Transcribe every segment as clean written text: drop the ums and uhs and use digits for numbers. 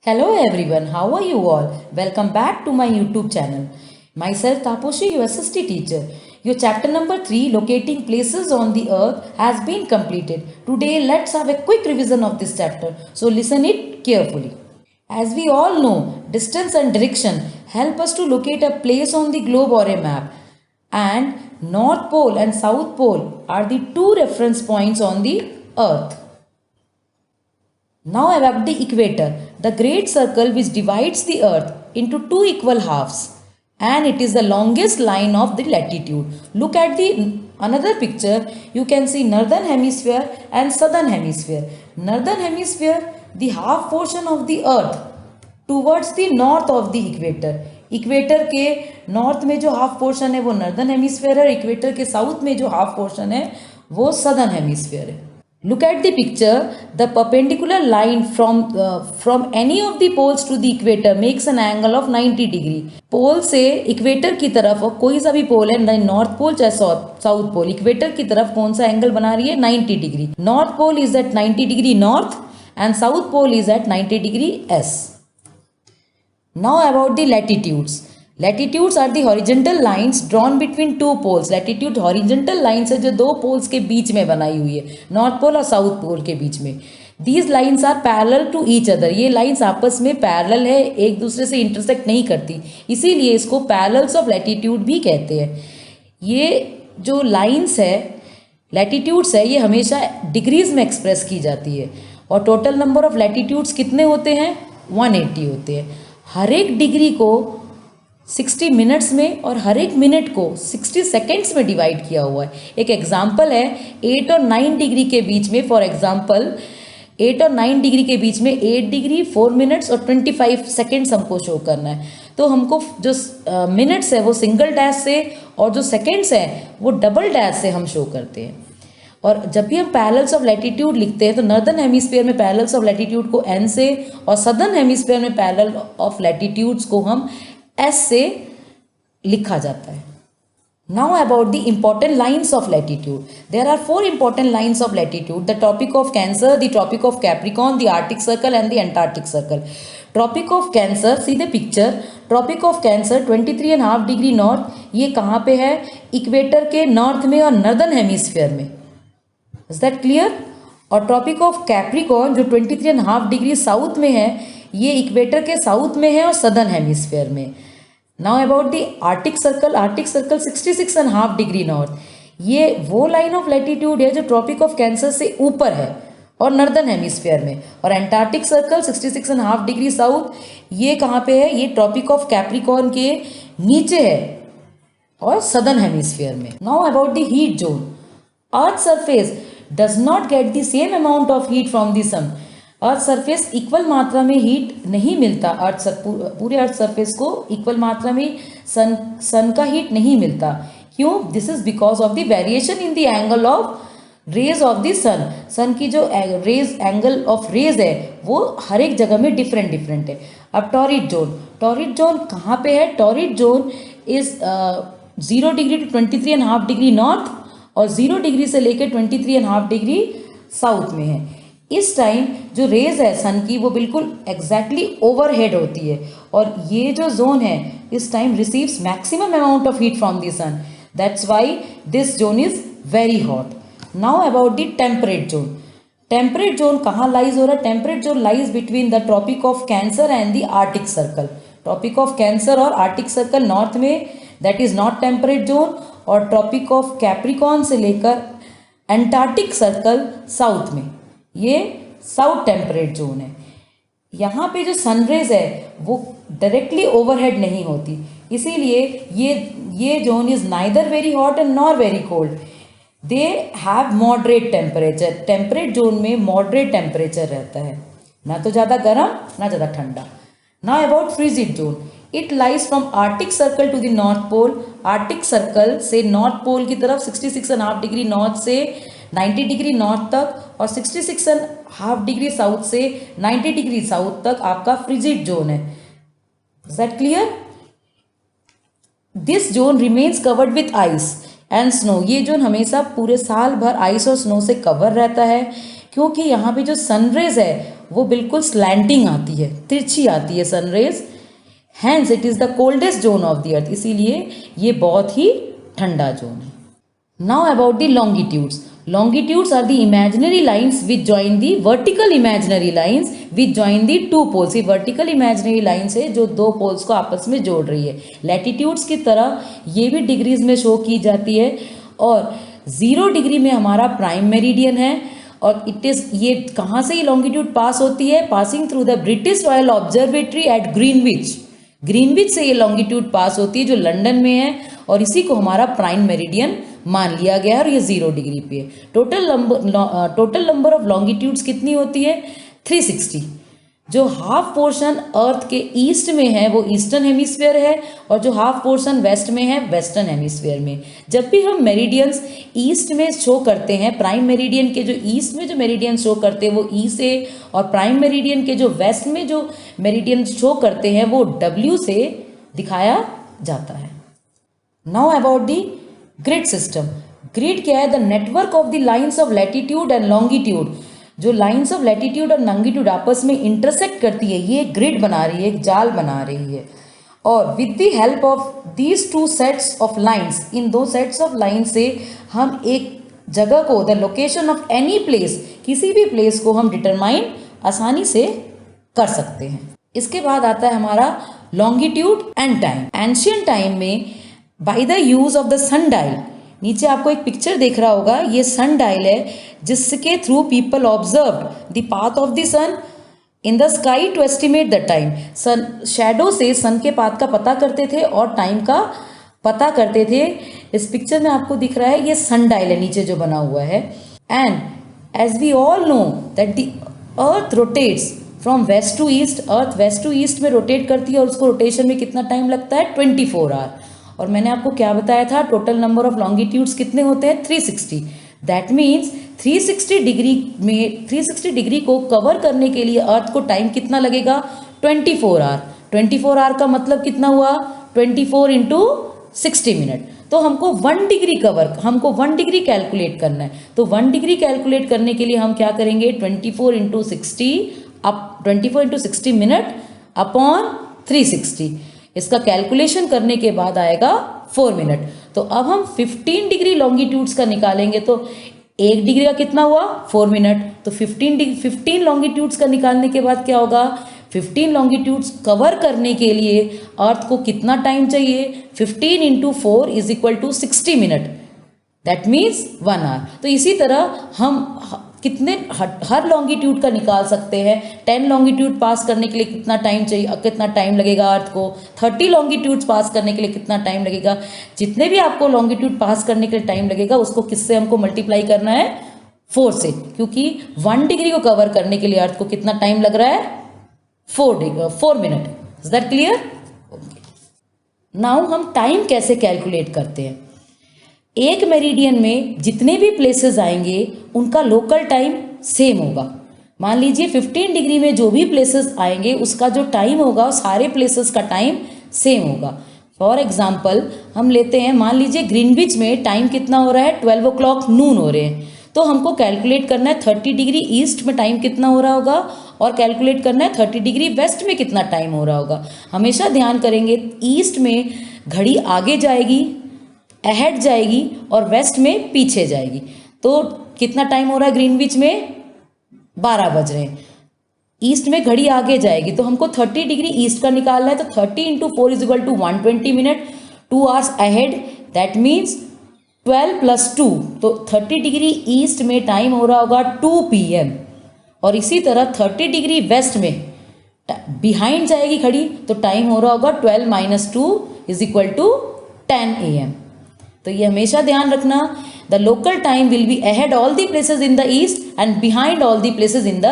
Hello everyone, how are you all? Welcome back to my YouTube channel. Myself Taposhi, your SST teacher. Your chapter number 3, Locating Places on the Earth, has been completed. Today let's have a quick revision of this chapter. So listen it carefully. As we all know, distance and direction help us to locate a place on the globe or a map. And North Pole and South Pole are the two reference points on the Earth. Now about the equator, the great circle which divides the earth into two equal halves, and it is the longest line of the latitude. Look at the another picture, you can see northern hemisphere and southern hemisphere. Northern hemisphere, the half portion of the earth towards the north of the equator. Equator के north में जो half portion है वो northern hemisphere है, equator के south में जो half portion है वो सदर्न हेमिस्फीयर है. Look at the picture. The perpendicular line from any of the poles to the equator makes an angle of 90 degree. पोल से इक्वेटर की तरफ और कोई सा भी पोल है, नॉर्थ पोल चाहे साउथ पोल, इक्वेटर की तरफ कौन सा एंगल बना रही है? 90 degree. North pole is at 90 degree north and south pole is at 90 degree S. Now about the latitudes. Latitudes are the horizontal lines drawn between two poles. Latitude horizontal lines है जो दो poles के बीच में बनाई हुई है, north pole और south pole के बीच में. These lines are parallel to each other. ये lines आपस में parallel है, एक दूसरे से intersect नहीं करती, इसीलिए इसको parallels of latitude भी कहते हैं. ये जो lines है, latitudes है, ये हमेशा डिग्रीज में एक्सप्रेस की जाती है और टोटल नंबर ऑफ latitudes कितने होते हैं? 180 होते हैं. हर एक डिग्री को 60 मिनट्स में और हर एक मिनट को 60 सेकेंड्स में डिवाइड किया हुआ है. एक एग्जाम्पल है 8 और 9 डिग्री के बीच में. फॉर एग्जाम्पल 8 और 9 डिग्री के बीच में 8 डिग्री 4 मिनट्स और 25 सेकेंड्स हमको शो करना है. तो हमको जो मिनट्स है वो सिंगल डैश से और जो सेकेंड्स है वो डबल डैश से हम शो करते हैं. और जब भी हम पैरेलल्स ऑफ लैटिट्यूड लिखते हैं तो नॉर्दर्न हेमिस्फीयर में पैरेलल्स ऑफ लैटिट्यूड को एन से और सदर्न हेमिस्फीयर में पैरेलल ऑफ लैटिट्यूड्स को हम एस से लिखा जाता है. Now about the important lines of latitude. There are 4 important lines of latitude. The tropic of Cancer, the tropic of Capricorn, the Arctic circle and the Antarctic circle. Tropic of Cancer, see the picture. Tropic of Cancer 23.5 degree north, ये कहाँ पे है? Equator के north में और northern hemisphere में. Is that clear? और tropic of Capricorn जो 23.5 डिग्री साउथ में है, ये इक्वेटर के साउथ में है और सदर्न हेमिस्फीयर में. Now about the Arctic circle. Arctic circle 66.5 degree north, ये वो लाइन ऑफ लैटिट्यूड है जो ट्रॉपिक ऑफ कैंसर से ऊपर है और नॉर्दर्न हेमिस्फीयर में. और एंटार्क्टिक सर्कल 66.5 डिग्री साउथ, ये कहाँ पे है? ये ट्रॉपिक ऑफ कैप्रिकॉर्न के नीचे है और सदर्न हेमिस्फीयर में. Now about the heat zone. Earth surface does not get the same amount of heat from the sun. Earth surface equal मात्रा में हीट नहीं मिलता. पूरे अर्थ सरफेस को इक्वल मात्रा में सन का हीट नहीं मिलता. क्यों? This is because of the variation in the angle of rays of the sun. Sun की जो रेज एंगल ऑफ रेज है वो हर एक जगह में डिफरेंट है. अब टॉरिड जोन. टॉरिड जोन कहाँ पे है? Torrid zone is 0 degree to 23.5 degree north और 0 डिग्री से लेकर 23.5 डिग्री साउथ में है. इस टाइम जो रेज है सन की वो बिल्कुल एग्जैक्टली ओवरहेड होती है और ये जो जोन है इस time receives maximum amount of heat from the sun. That's why this zone is very hot. Now about the temperate zone. Temperate zone कहाँ लाइज हो रहा है? Temperate zone lies between the tropic of Cancer and the Arctic circle. Tropic of Cancer और Arctic circle north में, that is not temperate zone. और tropic of Capricorn से लेकर Antarctic circle south में, ये साउथ टेम्परेट जोन है. यहाँ पे जो सनरेज है वो डायरेक्टली ओवरहेड नहीं होती, इसीलिए ये zone is neither very hot and nor very cold. They have moderate temperature. Temperate zone में मॉडरेट टेम्परेचर रहता है, ना तो ज़्यादा गर्म ना ज़्यादा ठंडा. Now about frigid zone. It lies from Arctic circle to the north pole. Arctic circle से नॉर्थ पोल की तरफ 66.5 डिग्री नॉर्थ से 90 डिग्री नॉर्थ तक और 66.5 डिग्री साउथ से 90 डिग्री साउथ तक आपका फ्रिजिड जोन है. Is that clear? This zone remains covered with ice and snow. ये जोन हमेशा पूरे साल भर आइस और स्नो से कवर रहता है. क्योंकि यहाँ पे जो सनरेज है वो बिल्कुल स्लैंटिंग आती है, तिरछी आती है sunrays, hence it is the coldest zone of the earth, इसीलिए ये बहुत ही ठंडा जोन है। Now about the longitudes. Longitudes are the imaginary lines which join the vertical imaginary lines which join the two poles। ये vertical imaginary lines है जो दो poles को आपस में जोड़ रही है। Latitudes की तरह ये भी डिग्रीज में शो की जाती है और 0 डिग्री में हमारा प्राइम मेरिडियन है और इट इज़, ये कहाँ से ये लॉन्गिट्यूड पास होती है? Passing through the British Royal Observatory at Greenwich. Greenwich से ये लॉन्गिट्यूड पास होती है जो लंदन में है और इसी को हमारा प्राइम मेरिडियन मान लिया गया है और ये 0 डिग्री पे है। टोटल नंबर ऑफ लॉन्गिट्यूड्स कितनी होती है? 360। जो हाफ पोर्शन अर्थ के ईस्ट में है वो ईस्टर्न हेमिस्फीयर है और जो हाफ पोर्शन वेस्ट में है वेस्टर्न हेमिस्फीयर में। जब भी हम मेरिडियंस ईस्ट में शो करते हैं, प्राइम मेरिडियन के जो ईस्ट में जो मेरिडियन शो करते हैं वो ई से, और प्राइम मेरिडियन के जो वेस्ट में जो मेरिडियन शो करते हैं वो डब्ल्यू से दिखाया जाता है। Now about the grid system. Grid क्या है? The network of the lines of latitude and longitude. जो लाइन्स ऑफ लैटिट्यूड और लॉन्गिट्यूड आपस में इंटरसेक्ट करती है, ये ग्रिड बना रही है, एक जाल बना रही है। और with the help of these two sets of lines, इन दो सेट्स ऑफ लाइन से हम एक जगह को, the location of any place, किसी भी प्लेस को हम डिटरमाइन आसानी से कर सकते हैं। इसके बाद आता है हमारा longitude and time. Ancient time में by the use of the sundial, नीचे आपको एक पिक्चर देख रहा होगा, ये सन डायल है जिसके through people observed the path of the sun in the sky to estimate the time. Sun shadow से सन के पाथ का पता करते थे और टाइम का पता करते थे। इस पिक्चर में आपको दिख रहा है ये सन डायल है नीचे जो बना हुआ है। And as we all know that the earth rotates from west to east, earth west to east में रोटेट करती है और उसको रोटेशन में कितना टाइम लगता है? 24 आवर। और मैंने आपको क्या बताया था? टोटल नंबर ऑफ लॉन्गिट्यूड्स कितने होते हैं? 360। दैट मीन्स 360 डिग्री में 360 डिग्री को कवर करने के लिए अर्थ को टाइम कितना लगेगा? 24 आवर। 24 आवर का मतलब कितना हुआ? 24 इंटू 60 मिनट। तो हमको 1 डिग्री कैलकुलेट करना है। तो 1 डिग्री कैलकुलेट करने के लिए हम क्या करेंगे? 24 इंटू 60 मिनट अपॉन 360। इसका कैलकुलेशन करने के बाद आएगा 4 मिनट। तो अब हम 15 डिग्री लॉन्गिट्यूड्स का निकालेंगे तो 1 डिग्री का कितना हुआ? 4 मिनट। तो 15 लॉन्गिट्यूड्स का निकालने के बाद क्या होगा? 15 लॉन्गिट्यूड्स कवर करने के लिए अर्थ को कितना टाइम चाहिए? 15 into 4 is equal to 60 minute, that means 1 hour. तो इसी तरह हम कितने हर लॉन्गिट्यूड का निकाल सकते हैं। 10 लॉन्गिट्यूड पास करने के लिए कितना टाइम चाहिए, कितना टाइम लगेगा अर्थ को। 30 लॉन्गिट्यूड पास करने के लिए कितना टाइम लगेगा। जितने भी आपको लॉन्गिट्यूड पास करने के लिए टाइम लगेगा उसको किससे हमको मल्टीप्लाई करना है? 4 से, क्योंकि 1 डिग्री को कवर करने के लिए अर्थ को कितना टाइम लग रहा है? 4 minute. Is that clear? Now हम टाइम कैसे कैलकुलेट करते हैं? एक मेरिडियन में जितने भी प्लेसेस आएंगे उनका लोकल टाइम सेम होगा। मान लीजिए 15 डिग्री में जो भी प्लेसेस आएंगे उसका जो टाइम होगा सारे प्लेसेस का टाइम सेम होगा। फॉर एग्जांपल हम लेते हैं, मान लीजिए ग्रीनविच में टाइम कितना हो रहा है? 12 o'clock नून हो रहे हैं। तो हमको कैलकुलेट करना है 30 डिग्री ईस्ट में टाइम कितना हो रहा होगा और कैलकुलेट करना है 30 डिग्री वेस्ट में कितना टाइम हो रहा होगा। हमेशा ध्यान करेंगे ईस्ट में घड़ी आगे जाएगी, अहेड जाएगी, और वेस्ट में पीछे जाएगी। तो कितना टाइम हो रहा है ग्रीनविच में? 12 बज रहे हैं। ईस्ट में घड़ी आगे जाएगी तो हमको 30 डिग्री ईस्ट का निकालना है। तो 30 into 4 is equal to 120 minute, 2 hours ahead, that means 12 + 2। तो 30 डिग्री ईस्ट में टाइम हो रहा होगा 2 PM। और इसी तरह 30 डिग्री वेस्ट में बिहाइंड जाएगी घड़ी तो टाइम हो रहा होगा 12 - 2 इज इक्वल टू 10 AM। तो ये हमेशा ध्यान रखना, the local time will be ahead all the places in the east and behind all the places in the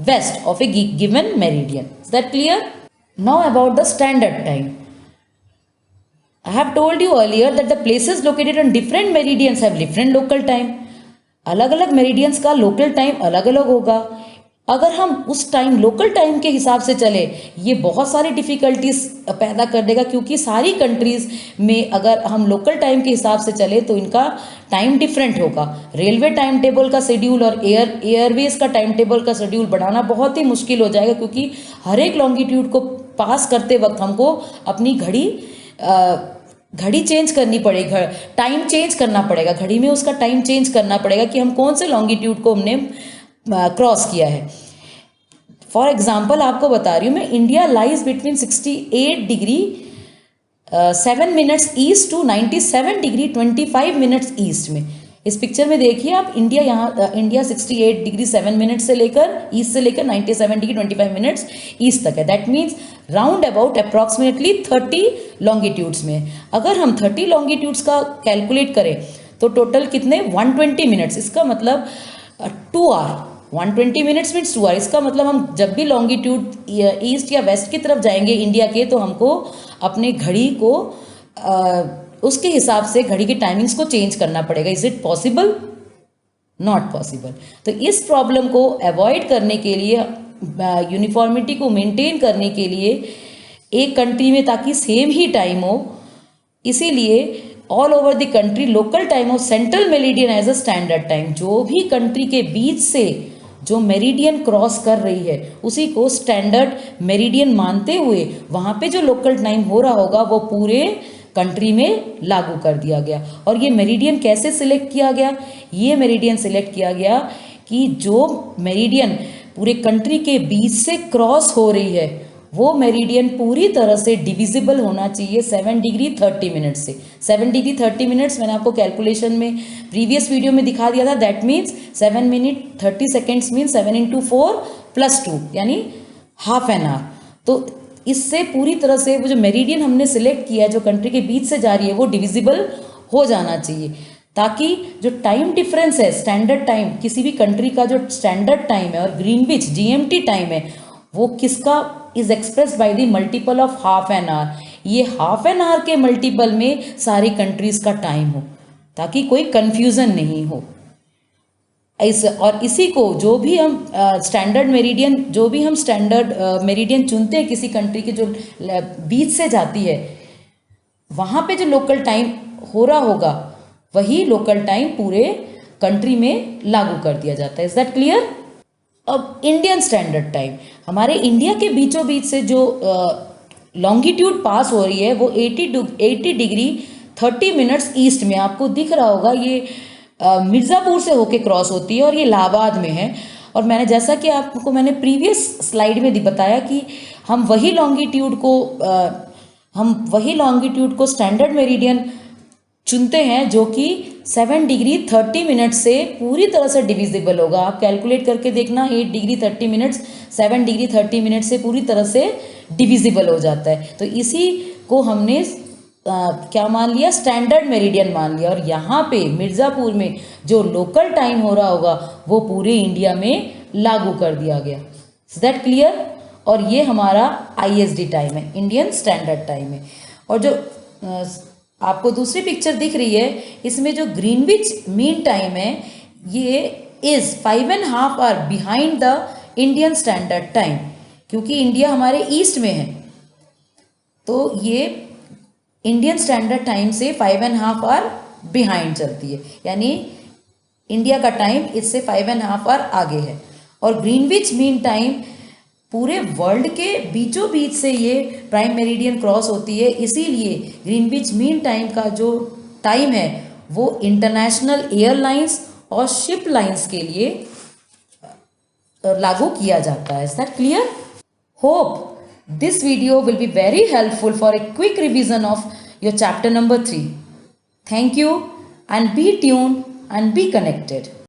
west of a given meridian. Is that clear? Now about the standard time. I have told you earlier that the places located on different meridians have different local time. अलग अलग meridians का local time अलग अलग होगा। अगर हम उस time local time के हिसाब से चले, ये बहुत सारी डिफ़िकल्टीज पैदा कर देगा, क्योंकि सारी कंट्रीज़ में अगर हम लोकल टाइम के हिसाब से चले तो इनका टाइम डिफरेंट होगा। रेलवे टाइम टेबल का शेड्यूल और एयरवेज का टाइम टेबल का शेड्यूल बनाना बहुत ही मुश्किल हो जाएगा, क्योंकि हर एक लॉन्गिट्यूड को पास करते वक्त हमको अपनी घड़ी चेंज करनी पड़ेगी, टाइम चेंज करना पड़ेगा, घड़ी में उसका टाइम चेंज करना पड़ेगा कि हम कौन से लॉन्गिट्यूड को हमने क्रॉस किया है। फॉर एग्जाम्पल आपको बता रही हूँ मैं, India lies between 68 degree 7 minutes east to 97 degree 25 minutes east में। इस पिक्चर में देखिए आप, इंडिया 68 डिग्री 7 मिनट से लेकर ईस्ट से लेकर 97 डिग्री 25 मिनट्स ईस्ट तक है। That means round about approximately 30 longitudes में। अगर हम 30 लॉन्गिट्यूड्स का कैलकुलेट करें तो टोटल कितने 120 मिनट्स, इसका मतलब 2 आवर। 120 minutes means 2 our. इसका मतलब हम जब भी लॉन्गिट्यूड ईस्ट या वेस्ट की तरफ जाएंगे इंडिया के, तो हमको अपने घड़ी को उसके हिसाब से घड़ी की टाइमिंग्स को चेंज करना पड़ेगा। Is it possible? Not possible. तो इस प्रॉब्लम को अवॉइड करने के लिए, यूनिफॉर्मिटी को मेंटेन करने के लिए एक कंट्री में ताकि सेम ही टाइम हो, इसीलिए all over the country local time of central meridian as a standard time. जो भी कंट्री के बीच से जो मेरिडियन क्रॉस कर रही है उसी को स्टैंडर्ड मेरिडियन मानते हुए वहाँ पे जो लोकल टाइम हो रहा होगा वो पूरे कंट्री में लागू कर दिया गया। और ये मेरिडियन कैसे सिलेक्ट किया गया? ये मेरिडियन सिलेक्ट किया गया कि जो मेरिडियन पूरे कंट्री के बीच से क्रॉस हो रही है वो मेरिडियन पूरी तरह से डिविजिबल होना चाहिए 7 डिग्री 30 मिनट से। 7 डिग्री 30 मिनट्स मैंने आपको कैलकुलेशन में प्रीवियस वीडियो में दिखा दिया था। That means 7 minute 30 seconds means 7 × 4 + 2 यानी हाफ एन आवर। तो इससे पूरी तरह से वो जो मेरिडियन हमने सिलेक्ट किया है जो कंट्री के बीच से जा रही है वो डिविजिबल हो जाना चाहिए, ताकि जो टाइम डिफरेंस है, स्टैंडर्ड टाइम, किसी भी कंट्री का जो स्टैंडर्ड टाइम है और ग्रीनविच GMT टाइम है वो किसका is express by the multiple of half an hour. ये हाफ एन आवर के मल्टीपल में सारी कंट्रीज का टाइम हो, ताकि कोई कंफ्यूजन नहीं हो। और इसी को जो भी हम स्टैंडर्ड मेरिडियन चुनते हैं किसी कंट्री के जो बीच से जाती है, वहाँ पे जो लोकल टाइम हो रहा होगा वही लोकल टाइम पूरे कंट्री में लागू कर दिया जाता है। Is that clear? अब इंडियन स्टैंडर्ड टाइम, हमारे इंडिया के बीचों बीच से जो लॉन्गिट्यूड पास हो रही है वो 80 डिग्री 30 मिनट्स ईस्ट में, आपको दिख रहा होगा ये मिर्ज़ापुर से होके क्रॉस होती है और ये इलाहाबाद में है। और मैंने जैसा कि आपको मैंने प्रीवियस स्लाइड में बताया कि हम वही लॉन्गिट्यूड को स्टैंडर्ड मेरिडियन चुनते हैं जो कि 7 डिग्री 30 मिनट से पूरी तरह से डिविजिबल होगा। आप कैलकुलेट करके देखना, 8 डिग्री 30 मिनट्स 7 डिग्री 30 मिनट से पूरी तरह से डिविजिबल हो जाता है। तो इसी को हमने क्या मान लिया? स्टैंडर्ड मेरिडियन मान लिया। और यहाँ पे मिर्ज़ापुर में जो लोकल टाइम हो रहा होगा वो पूरे इंडिया में लागू कर दिया गया। Is that clear? और ये हमारा ISD टाइम है, इंडियन स्टैंडर्ड टाइम है। और जो आपको दूसरी पिक्चर दिख रही है इसमें जो ग्रीनविच मीन टाइम है ये is 5.5 hour behind the Indian standard time, क्योंकि इंडिया हमारे ईस्ट में है तो ये इंडियन स्टैंडर्ड टाइम से 5.5 आवर बिहाइंड चलती है, यानी इंडिया का टाइम इससे 5.5 आवर आगे है। और ग्रीनविच मीन टाइम पूरे वर्ल्ड के बीचों बीच से ये प्राइम मेरिडियन क्रॉस होती है, इसीलिए ग्रीनविच मीन टाइम का जो टाइम है वो इंटरनेशनल एयरलाइंस और शिप लाइंस के लिए लागू किया जाता है। Is that clear? Hope this video will be very helpful for a quick revision of your chapter number 3. Thank you and be tuned and be connected.